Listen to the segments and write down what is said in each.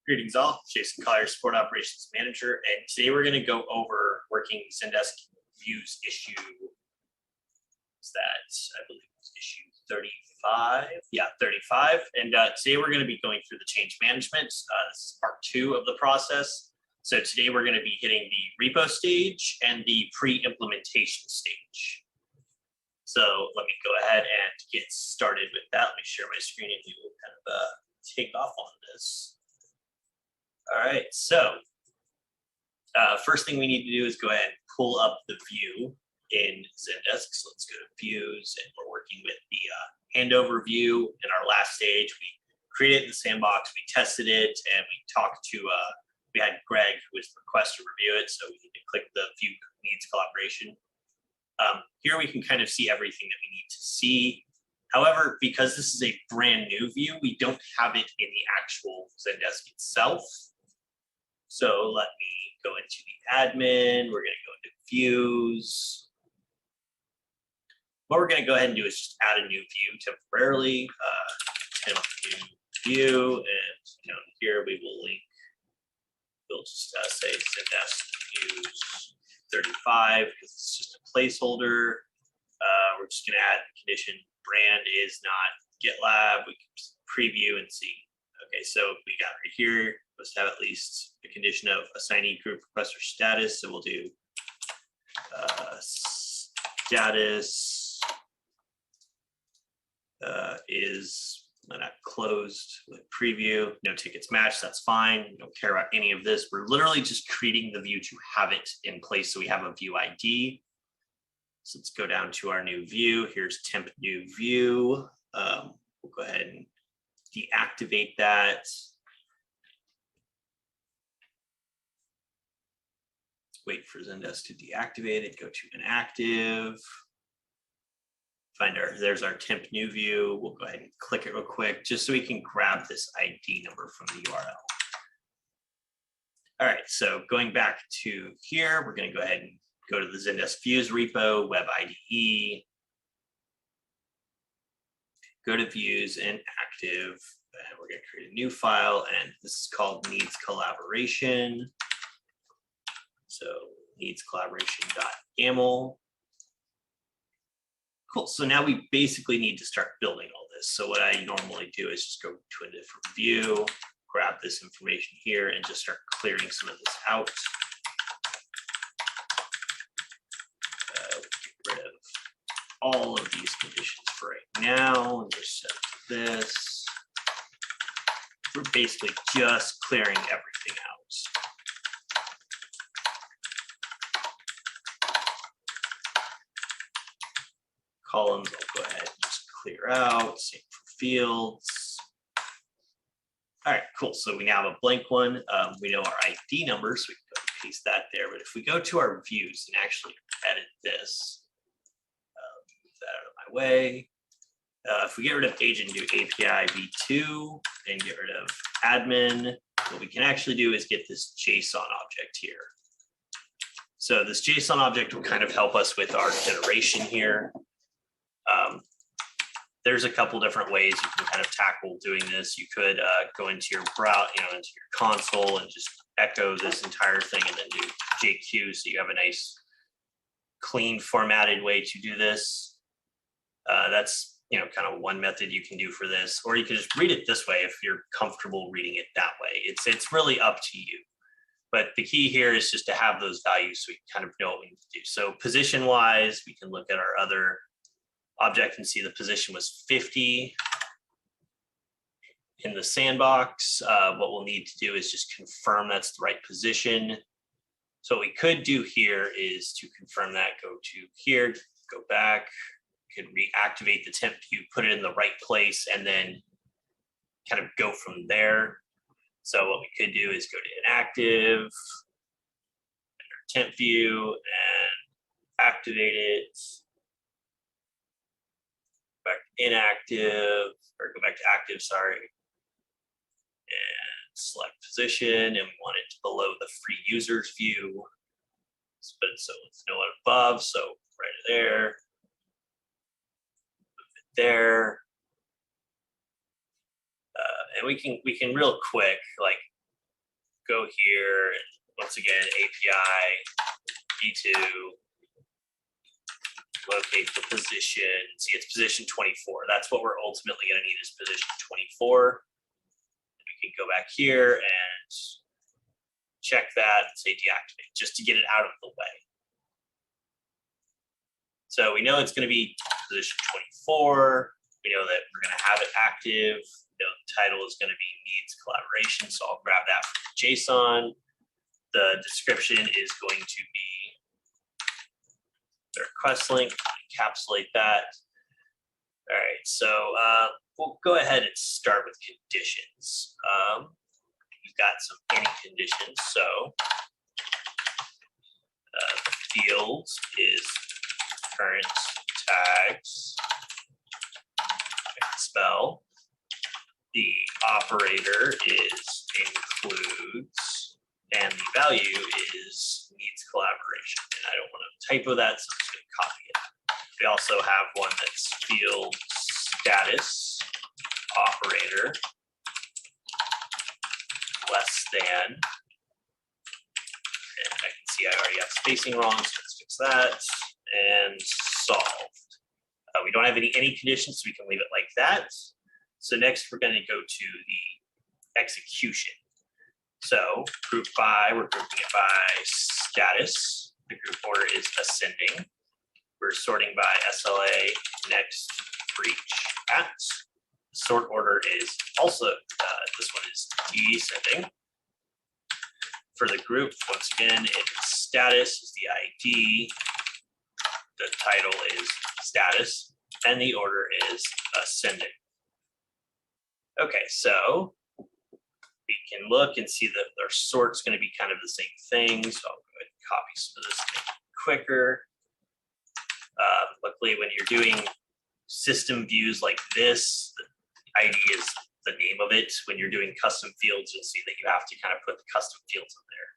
Greetings all, Jason Colyer, Support Operations Manager, and today we're going to go over working Zendesk views issue. Is that, I believe it was issue 35? Yeah, 35. And today we're going to be going through the change management. This is part 2 of the process. So today we're going to be hitting the repo stage and the pre-implementation stage. So let me go ahead and get started with that. Let me share my screen and we will kind of take off on this. All right, so first thing we need to do is go ahead and pull up the view in Zendesk. So let's go to views, and we're working with the handover view. In our last stage, we created the sandbox, we tested it, and we talked to, we had Greg, who was the request to review it. So we need to click the view needs collaboration. Here we can kind of see everything that we need to see. However, because this is a brand new view, we don't have it in the actual Zendesk itself. So let me go into the admin. We're going to go into views. What we're going to go ahead and do is just add a new view temporarily. Temp new view, and down here we will link. We'll just say Zendesk views 35 because it's just a placeholder. We're just going to add the condition brand is not GitLab. We can just preview and see. Okay, so we got right here, let's have at least a condition of assignee group requester status. So we'll do status is not closed with preview, no tickets matched, that's fine. We don't care about any of this. We're literally just creating the view to have it in place so we have a view ID. So let's go down to our new view. Here's temp new view. We'll go ahead and deactivate that. Wait for Zendesk to deactivate it, go to inactive. Find there's our temp new view. We'll go ahead and click it real quick just so we can grab this ID number from the URL. All right, so going back to here, we're going to go ahead and go to the Zendesk views repo, web IDE, go to views and active, and we're going to create a new file, and this is called needs collaboration. So needs collaboration.yaml. Cool, so now we basically need to start building all this. So what I normally do is just go to a different view, grab this information here, and just start clearing some of this out. Get rid of all of these conditions for right now, and just set this. We're basically just clearing everything out. Columns, I'll go ahead and just clear out, same for fields. All right, cool, so we now have a blank one. We know our ID number, so we can go and paste that there. But if we go to our views and actually edit this, move that out of my way. If we get rid of agent, do API v2 and get rid of admin, what we can actually do is get this JSON object here. So this JSON object will kind of help us with our generation here. There's a couple different ways you can kind of tackle doing this. You could go into your browser, into your console and just echo this entire thing and then do JQ so you have a nice clean formatted way to do this. That's kind of one method you can do for this, or you can just read it this way if you're comfortable reading it that way. It's really up to you. But the key here is just to have those values so we can kind of know what we need to do. So position wise, we can look at our other object and see the position was 50 in the sandbox. What we'll need to do is just confirm that's the right position. So what we could do here is to confirm that, go to here, go back, could reactivate the temp view, put it in the right place, and then kind of go from there. So what we could do is go to inactive, temp view, and activate it. Back to inactive, or go back to active, sorry. And select position, and we want it below the free users view. But so it's no one above, so right there. Move it there. And we can real quick, like go here, and once again, API, V2, locate the position, see it's position 24. That's what we're ultimately going to need is position 24. We can go back here and check that and say deactivate, just to get it out of the way. So we know it's going to be position 24. We know that we're going to have it active. The title is going to be needs collaboration. So I'll grab that from JSON. The description is going to be the request link, encapsulate that. All right, so we'll go ahead and start with conditions. We've got some any conditions. So the field is current tags, spell. The operator is includes, and the value is needs collaboration. And I don't want to typo that, so I'm just going to copy it. We also have one that's field status operator less than, and I can see I already have spacing wrong, so let's fix that, and solved. We don't have any conditions, so we can leave it like that. So next we're going to go to the execution. So group by, we're grouping it by status. The group order is ascending. We're sorting by SLA, next, breach, at. Sort order is also, this one is descending. For the group, once again, it's status is the ID. The title is status, and the order is ascending. Okay, so we can look and see that their sort's going to be kind of the same thing. So I'll go ahead and copy some of this to make it quicker. Luckily, when you're doing system views like this, the ID is the name of it. When you're doing custom fields, you'll see that you have to kind of put the custom fields in there.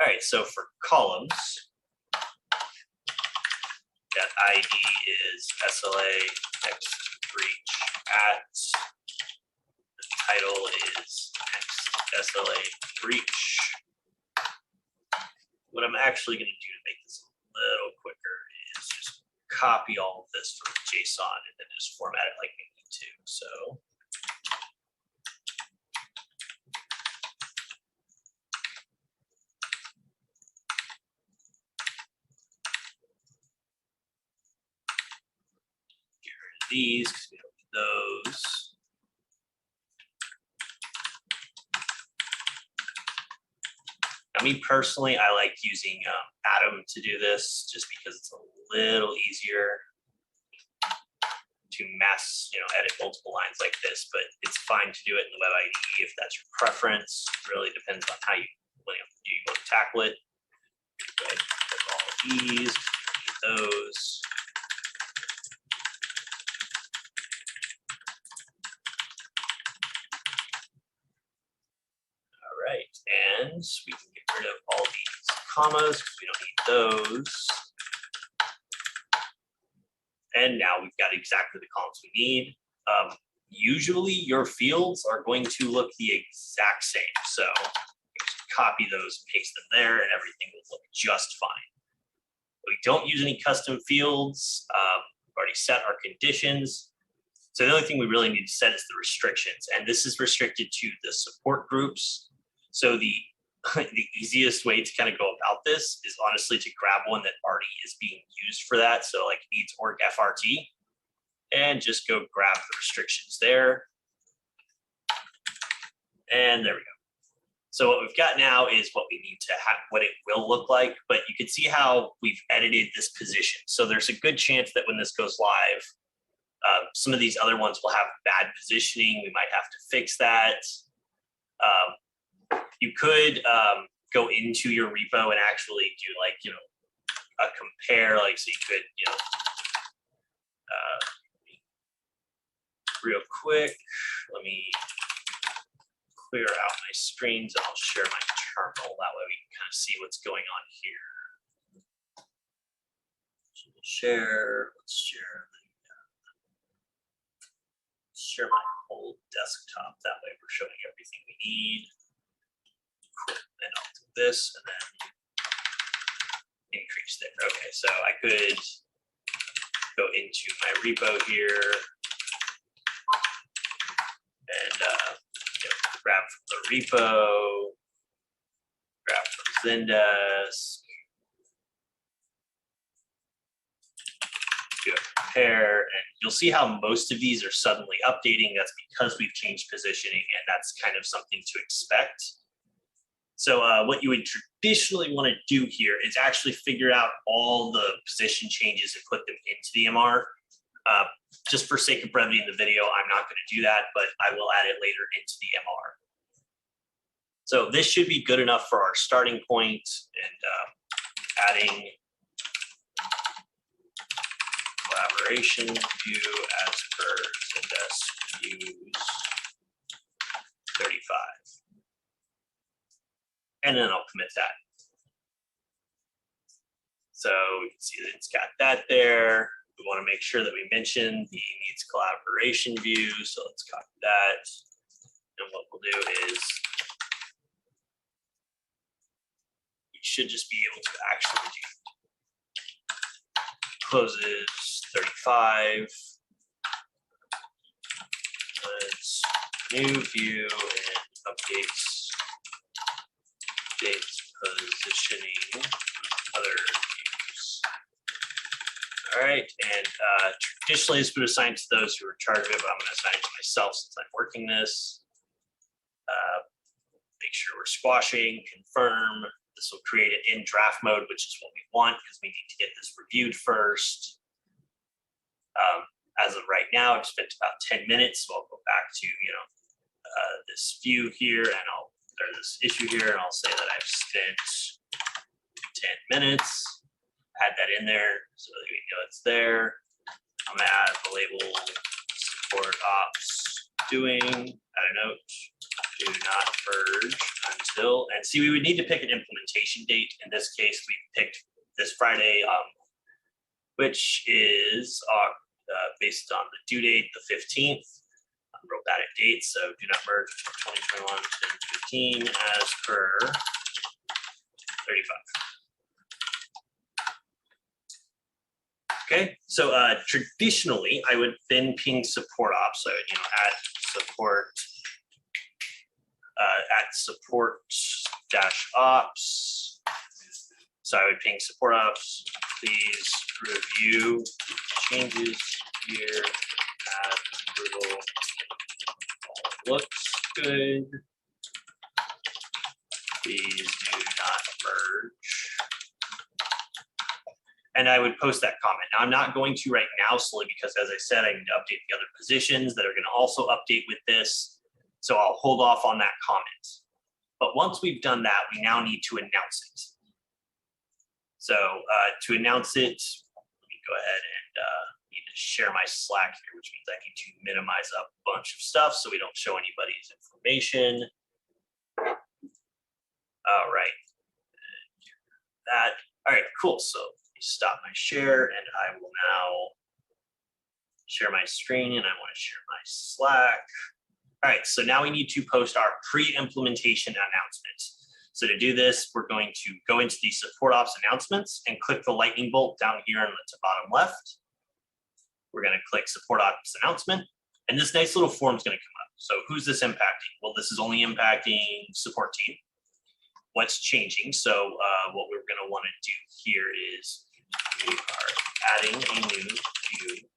All right, so for columns, that ID is SLA next breach at. The title is next SLA breach. What I'm actually going to do to make this a little quicker is just copy all of this from JSON and then just format it like we need to. So get rid of these because we don't need those. Now, me personally, I like using Atom to do this just because it's a little easier to edit multiple lines like this, but it's fine to do it in the web IDE if that's your preference. It really depends on how you want to tackle it. Go ahead and click all of these, those. All right, and we can get rid of all these commas because we don't need those. And now we've got exactly the columns we need. Usually your fields are going to look the exact same. So you just copy those, paste them there, and everything will look just fine. We don't use any custom fields. We've already set our conditions. So the only thing we really need to set is the restrictions. And this is restricted to the support groups. So the easiest way to kind of go about this is honestly to grab one that already is being used for that. So like needs org FRT, and just go grab the restrictions there. And there we go. So what we've got now is what we need to have, what it will look like, but you can see how we've edited this position. So there's a good chance that when this goes live, some of these other ones will have bad positioning. We might have to fix that. You could go into your repo and actually do a compare, so you could, real quick, let me clear out my screens and I'll share my terminal. That way we can kind of see what's going on here. So we'll let's share my whole desktop. That way we're showing everything we need. cool. And I'll do this and then increase there. Okay, so I could go into my repo here and grab from the repo, grab from Zendesk, do a compare, and you'll see how most of these are suddenly updating. That's because we've changed positioning, and that's kind of something to expect. So what you would traditionally want to do here is actually figure out all the position changes and put them into the MR. Just for sake of brevity in the video, I'm not going to do that, but I will add it later into the MR. So this should be good enough for our starting point, and adding collaboration view as per Zendesk views 35. And then I'll commit that. So you can see that it's got that there. We want to make sure that we mention the needs collaboration view. So let's copy that. And what we'll do is we should just be able to actually do closes 35. Let's new view and updates. Dates, positioning, other views. All right, and traditionally this would assign to those who are in charge of it, but I'm going to assign it to myself since I'm working this. Make sure we're squashing, confirm. This will create it in draft mode, which is what we want because we need to get this reviewed first. As of right now, I've spent about 10 minutes, so I'll go back to this view here, and or this issue here, and I'll say that I've spent 10 minutes, add that in there so that we know it's there. I'm gonna add the label support ops doing, add a note, do not merge until, and see, we would need to pick an implementation date. In this case, we picked this Friday, which is based on the due date, the 15th. Wrote that at date, so do not merge 2021 10/15 as per 35. Okay, so traditionally I would then ping support ops. So at support dash ops. So I would ping support ops. Please review changes here at approval. Looks good. Please do not merge. And I would post that comment. Now I'm not going to right now solely because, as I said, I need to update the other positions that are going to also update with this. So I'll hold off on that comment. But once we've done that, we now need to announce it. So to announce it, let me go ahead and need to share my Slack here, which means I need to minimize a bunch of stuff so we don't show anybody's information. All right. That. All right, cool. So let me stop my share, and I will now share my screen, and I want to share my Slack. All right, so now we need to post our pre-implementation announcement. So to do this, we're going to go into the support ops announcements and click the lightning bolt down here on the bottom left. We're going to click support ops announcement, and this nice little form is going to come up. So who's this impacting? Well, this is only impacting support team. What's changing? So what we're going to want to do here is we are adding a new view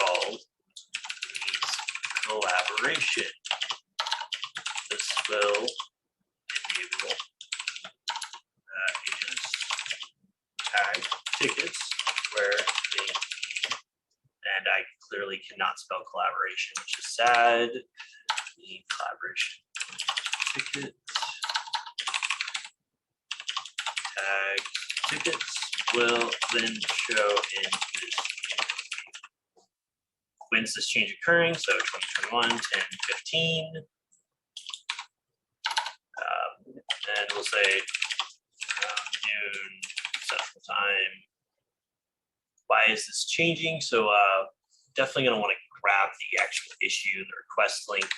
called collaboration. This will enable agents tag tickets where they need. And I clearly cannot spell collaboration, which is sad. The collaboration ticket tag tickets will then show in this view. When's this change occurring? So 2021 10/15. And we'll say noon Central Time. Why is this changing? So definitely going to want to grab the actual issue, the request link,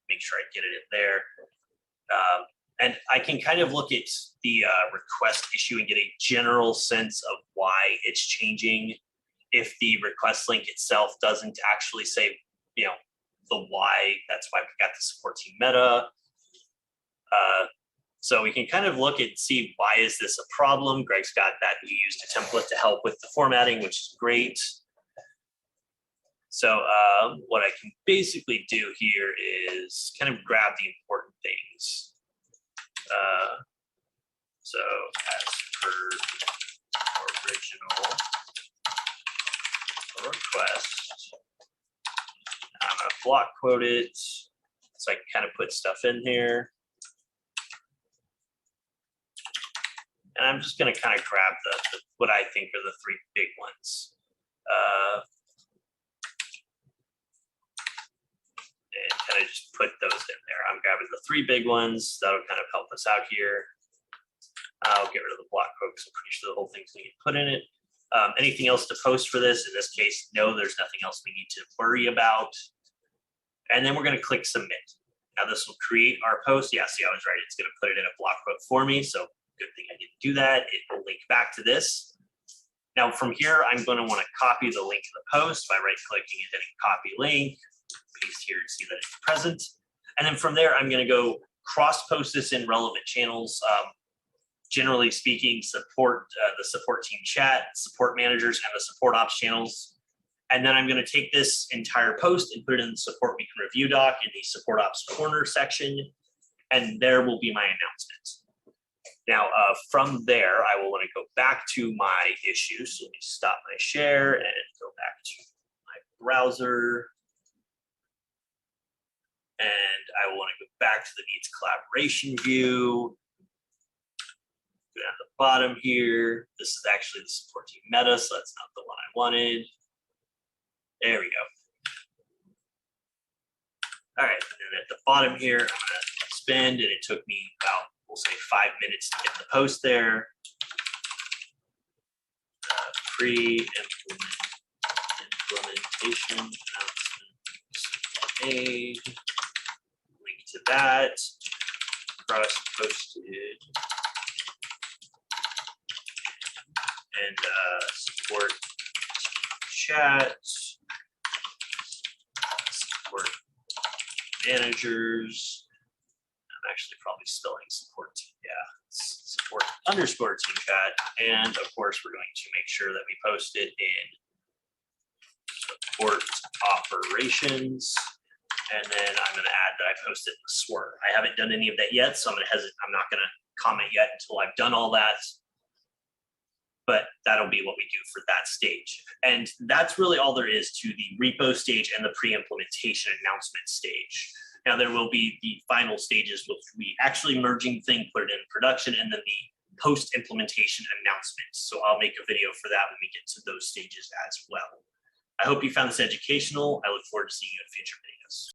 make sure I get it in there. And I can kind of look at the request issue and get a general sense of why it's changing. If the request link itself doesn't actually say, the why, that's why we got the support team meta. So we can kind of look and see, why is this a problem? Greg's got that. He used a template to help with the formatting, which is great. So what I can basically do here is kind of grab the important things. So as per original request, I'm going to block quote it so I can kind of put stuff in here. And I'm just going to kind of grab what I think are the three big ones. And kind of just put those in there. I'm grabbing the three big ones. That'll kind of help us out here. I'll get rid of the block quote because I'm pretty sure the whole thing's going to get put in it. Anything else to post for this? In this case, no, there's nothing else we need to worry about. And then we're going to click submit. Now this will create our post. Yeah, see, I was right. It's going to put it in a block quote for me. So good thing I didn't do that. It will link back to this. Now from here, I'm going to want to copy the link to the post by right-clicking and hitting copy link. Paste here to see that it's present. And then from there, I'm going to go cross-post this in relevant channels. Generally speaking, support the support team chat, support managers, and the support ops channels. And then I'm going to take this entire post and put it in the support we can review doc in the support ops corner section. And there will be my announcement. Now, from there, I will want to go back to my issue. So let me stop my share and go back to my browser. And I will want to go back to the needs collaboration view. Go down to the bottom here. This is actually the support team meta, so that's not the one I wanted. There we go. All right, and then at the bottom here, I'm going to spend, and it took me about, we'll say 5 minutes to get the post there. Pre-implementation announcement made. Link to that. Cross posted. And support chat. Support managers. I'm actually probably spelling support team. Yeah, support underscore team chat. And of course, we're going to make sure that we post it in support operations. And then I'm going to add that I posted the SWR. I haven't done any of that yet, so I'm not going to comment yet until I've done all that. But that'll be what we do for that stage. And that's really all there is to the repo stage and the pre-implementation announcement stage. Now there will be the final stages, which will be actually merging things, put it in production, and then the post-implementation announcements. So I'll make a video for that when we get to those stages as well. I hope you found this educational. I look forward to seeing you in future videos.